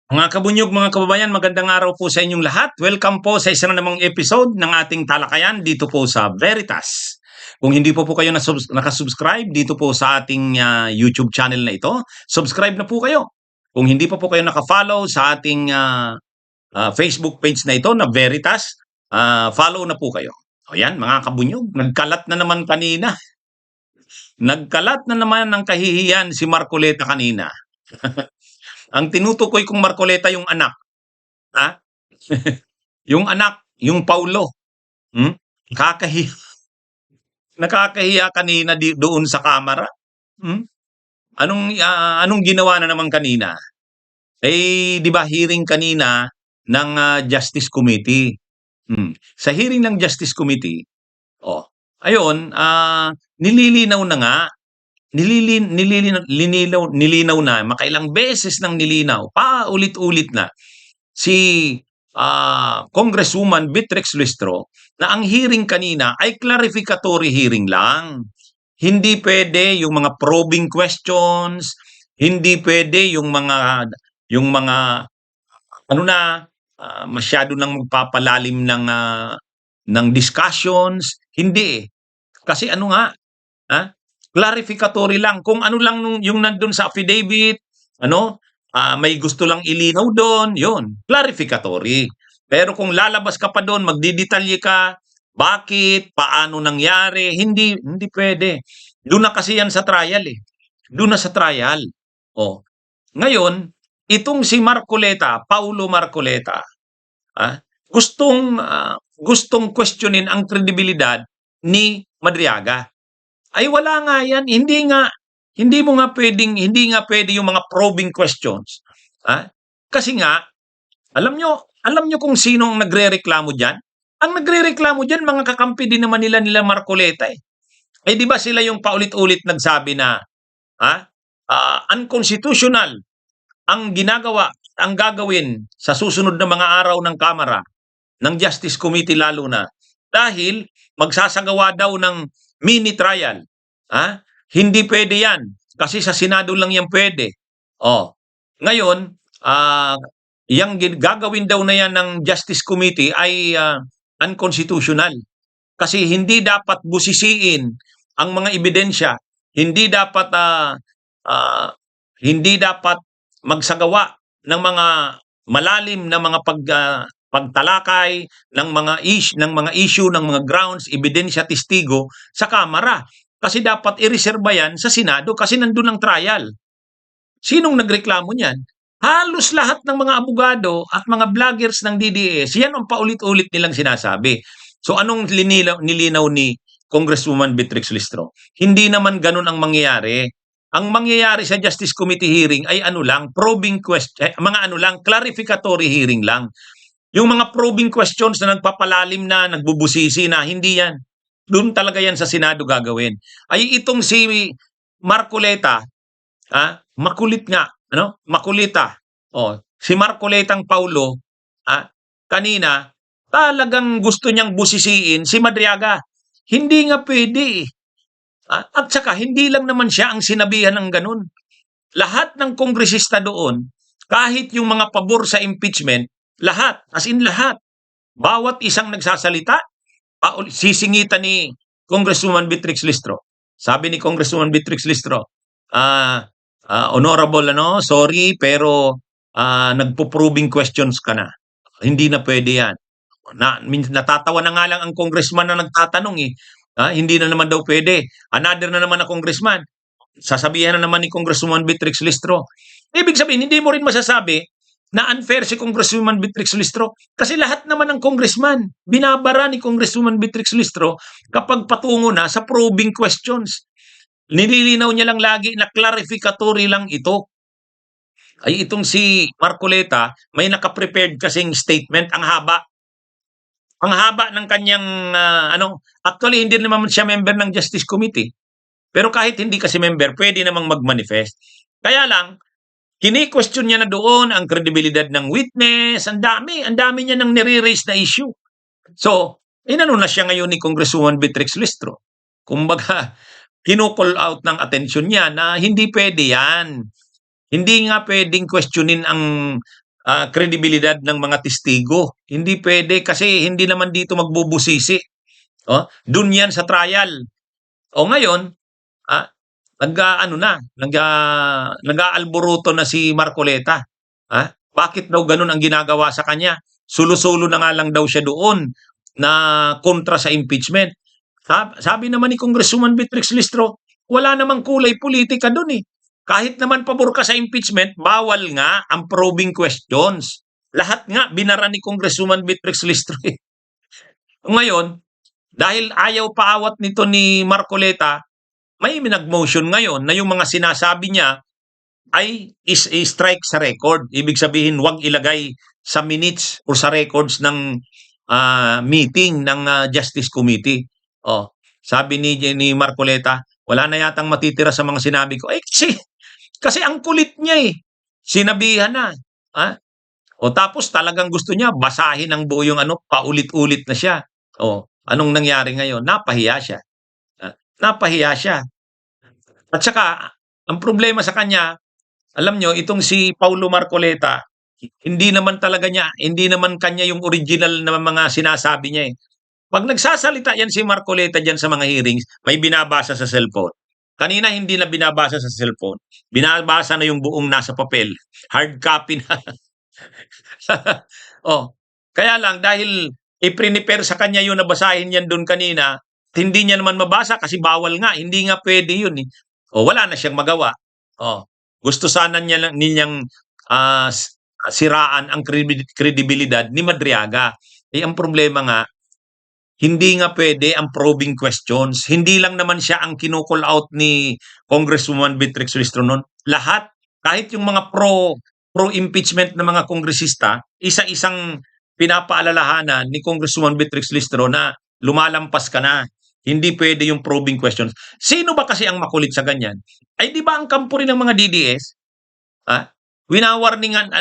Mga kabunyog, mga kababayan, magandang araw po sa inyong lahat. Welcome po sa isa na namang episode ng ating talakayan dito po sa Veritas. Kung hindi po kayo nakasubscribe dito po sa ating YouTube channel na ito, subscribe na po kayo. Kung hindi po kayo nakafollow sa ating Facebook page na ito na Veritas, follow na po kayo. O yan, mga kabunyog, nagkalat na naman kanina. Nagkalat na naman ng kahihiyan si Marcoleta kanina. Ang tinutukoy kong Marcoleta yung anak. Ha? Yung anak, yung Paulo. Hmm? Nakakahiya. Nakakahiya kanina doon sa kamera. Hmm? Anong ginawa na naman kanina? Eh, 'di ba hearing kanina ng Justice Committee. Sa hearing ng Justice Committee, oh, ayun, nililinaw na nga, nilinaw na, makailang beses nang nilinaw, paulit-ulit na si Congresswoman Beatrix Luistro na ang hearing kanina ay clarificatory hearing lang. Hindi pwede yung mga probing questions, hindi pwede yung mga ano na masyado nang magpapalalim ng discussions, hindi eh. Kasi ano nga, ha? Clarificatory lang. Kung ano lang yung nandun sa affidavit, may gusto lang ilinaw doon, yun, clarificatory. Pero kung lalabas ka pa doon, magdidetalye ka, bakit, paano nangyari, hindi pwede. Doon na kasi yan sa trial eh. Doon na sa trial. Oh. Ngayon, itong si Marcoleta, Paulo Marcoleta, gustong questionin ang kredibilidad ni Madriaga. Ay wala nga yan, hindi nga pwede yung mga probing questions. Kasi nga, alam nyo kung sino ang nagrereklamo diyan? Ang nagrereklamo diyan, mga kakampi din naman nila Marcoleta eh. Eh di ba sila yung paulit-ulit nagsabi na unconstitutional ang gagawin sa susunod na mga araw ng Kamara, ng Justice Committee lalo na, dahil magsasagawa daw ng mini trial. Hindi pwede yan. Kasi sa Senado lang yan pwede. Ngayon, yung gagawin daw na yan ng Justice Committee ay unconstitutional. Kasi hindi dapat busisiin ang mga ebidensya. Hindi dapat magsagawa ng mga malalim na mga pagtalakay ng mga issue ng mga grounds, ebidensya, testigo sa Kamara. Kasi dapat i-reserve yan sa Senado kasi nandun ang trial. Sinong nagreklamo niyan? Halos lahat ng mga abogado at mga vloggers ng DDS, yan ang paulit-ulit nilang sinasabi. So anong nilinaw ni Congresswoman Beatrix Listro? Hindi naman ganun ang mangyayari. Ang mangyayari sa Justice Committee hearing ay probing question, clarificatory hearing lang. Yung mga probing questions na nagpapalalim na, nagbubusisi na, hindi yan. Doon talaga yan sa Senado gagawin. Ay itong si Marcoleta, makulit nga, makulita. Si Marcoletang Paulo, kanina, talagang gusto niyang busisiin si Madriaga. Hindi nga pwede. At saka, hindi lang naman siya ang sinabihan ng ganun. Lahat ng kongresista doon, kahit yung mga pabor sa impeachment, lahat, as in lahat, bawat isang nagsasalita, sisingitan ni Congresswoman Beatrix Listro. Sabi ni Congresswoman Beatrix Listro, honorable, sorry, pero nagpo-probing questions ka na. Hindi na pwede yan. Natatawa na nga lang ang congressman na nagtatanong eh. Hindi na naman daw pwede. Another na naman na congressman. Sasabihan na naman ni Congresswoman Beatrix Listro. Ibig sabihin, hindi mo rin masasabi na unfair si Congresswoman Beatrix Listro kasi lahat naman ng congressman binabara ni Congresswoman Beatrix Listro kapag patungo na sa probing questions. Nililinaw niya lang lagi na clarificatory lang ito. Ay itong si Marcoleta, may naka-prepared kasing statement, ang haba. Ang haba ng kanyang, actually hindi naman siya member ng Justice Committee. Pero kahit hindi kasi member, pwede namang mag-manifest. Kaya lang, kini-question niya na doon ang kredibilidad ng witness, ang dami niya nang nire-raise na issue. So, inano na siya ngayon ni Congresswoman Beatrix Listro. Kumbaga, kino-call out ng atensyon niya na hindi pwede yan. Hindi nga pwedeng questionin ang kredibilidad ng mga testigo. Hindi pwede kasi hindi naman dito magbubusisi. Oh, dun yan sa trial. O ngayon, ah, ano na, nag-aalboruto na si Marcoleta. Bakit daw ganun ang ginagawa sa kanya? Sulo-sulo na nga lang daw siya doon na kontra sa impeachment. Sabi naman ni Congresswoman Beatrix Listro, wala namang kulay politika doon eh. Kahit naman pabor ka sa impeachment, bawal nga ang probing questions. Lahat nga binara ni Congresswoman Beatrix Listro eh. Ngayon, dahil ayaw paawat nito ni Marcoleta, may nag-motion ngayon na yung mga sinasabi niya ay is a strike sa record. Ibig sabihin, wag ilagay sa minutes or sa records ng meeting ng Justice Committee. Oh, sabi ni Marcoleta, wala na yatang matitira sa mga sinabi ko. Kasi ang kulit niya eh. Sinabihan na. O tapos talagang gusto niya basahin ang buo yung paulit-ulit na siya. O, anong nangyari ngayon? Napahiya siya. Napahiya siya. At saka, ang problema sa kanya, alam nyo, itong si Paulo Marcoleta, hindi naman kanya yung original na mga sinasabi niya eh. Pag nagsasalita yan si Marcoleta dyan sa mga hearings, may binabasa sa cellphone. Kanina hindi na binabasa sa cellphone. Binabasa na yung buong nasa papel. Hard copy na. Kaya lang dahil i-prepare sa kanya yung nabasahin yan doon kanina, hindi niya naman mabasa kasi bawal nga, hindi nga pwede yun eh. Wala na siyang magawa. Gusto sana ninyang siraan ang kredibilidad ni Madriaga. Ang problema nga, hindi nga pwede ang probing questions. Hindi lang naman siya ang kinukall out ni Congresswoman Beatrix Listro noon. Lahat, kahit yung mga pro-impeachment na mga kongresista, isa-isang pinapaalalahanan ni Congresswoman Beatrix Listro na lumalampas ka na. Hindi pwede yung probing questions. Sino ba kasi ang makulit sa ganyan? Ay di ba ang kampo rin ng mga DDS? Winawarningan,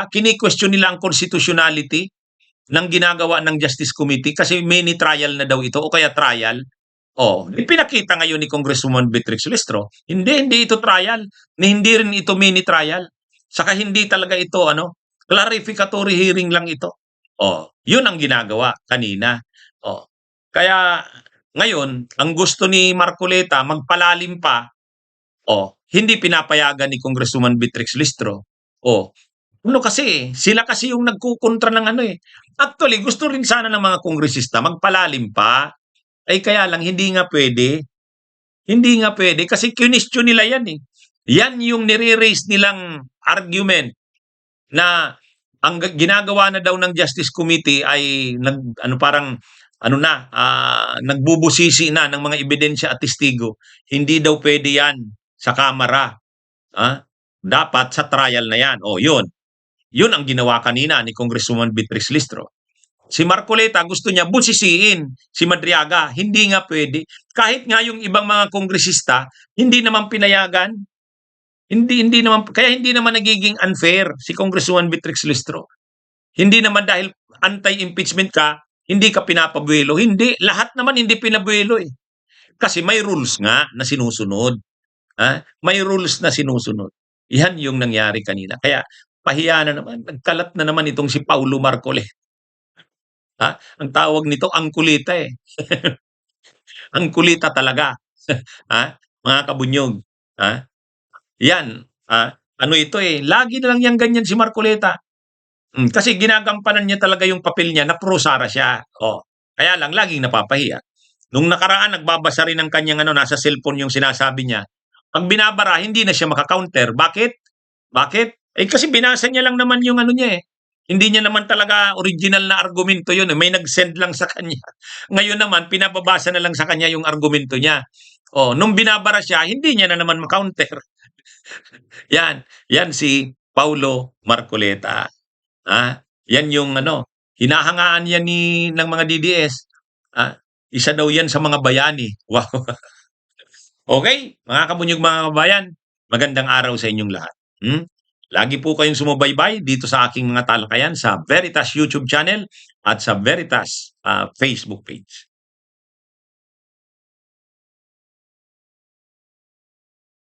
kini-question nila ang constitutionality ng ginagawa ng Justice Committee kasi mini trial na daw ito o kaya trial. Ipinakita ngayon ni Congresswoman Beatrix Listro, hindi ito trial, hindi rin ito mini trial. Saka hindi talaga ito clarificatory hearing lang ito. Yun ang ginagawa kanina. Kaya ngayon, ang gusto ni Marcoleta magpalalim pa, hindi pinapayagan ni Congresswoman Beatrix Listro. Sila kasi yung nagkukontra ng Actually, gusto rin sana ng mga kongresista magpalalim pa. Kaya lang, hindi nga pwede. Hindi nga pwede kasi kinestyon nila yan eh. Yan yung nire-raise nilang argument na ang ginagawa na daw ng Justice Committee ay nagbubusisi na ng mga ebidensya at testigo. Hindi daw pwede yan sa Kamara. Dapat sa trial na yan. Yun. Yun ang ginawa kanina ni Congresswoman Beatrix Listro. Si Marcoleta gusto niya busisiin si Madriaga. Hindi nga pwede. Kahit nga yung ibang mga kongresista, hindi naman pinayagan. Kaya hindi naman nagiging unfair si Congresswoman Beatrix Listro. Hindi naman dahil anti-impeachment ka, hindi ka pinapabuelo. Hindi. Lahat naman hindi pinabuelo eh. Kasi may rules nga na sinusunod. May rules na sinusunod. Yan yung nangyari kanina. Kaya pahiya na naman, nagkalat na naman itong si Paulo Marcoleta. Ang tawag nito, ang kulita eh. Ang kulita talaga. Mga kabunyog. Yan. Ito eh, lagi na lang yan ganyan si Marcoleta. Kasi ginagampanan niya talaga yung papel niya na pro-Sara siya. Kaya lang, laging napapahiya. Nung nakaraan, nagbabasa rin ng kanyang nasa cellphone yung sinasabi niya. Pag binabara, hindi na siya makakounter. Bakit? Kasi binasa niya lang naman yung niya eh. Hindi niya naman talaga original na argumento yun. May nag-send lang sa kanya. Ngayon naman, pinababasa na lang sa kanya yung argumento niya. Nung binabara siya, hindi niya na naman makounter. Yan si Paulo Marcoleta. Yan yung hinahangaan yan ng mga DDS. Isa daw yan sa mga bayani. Wow. Okay, mga kabunyog, mga kabayan, magandang araw sa inyong lahat. Lagi po kayong sumubaybay dito sa aking mga talakayan sa Veritas YouTube channel at sa Veritas Facebook page.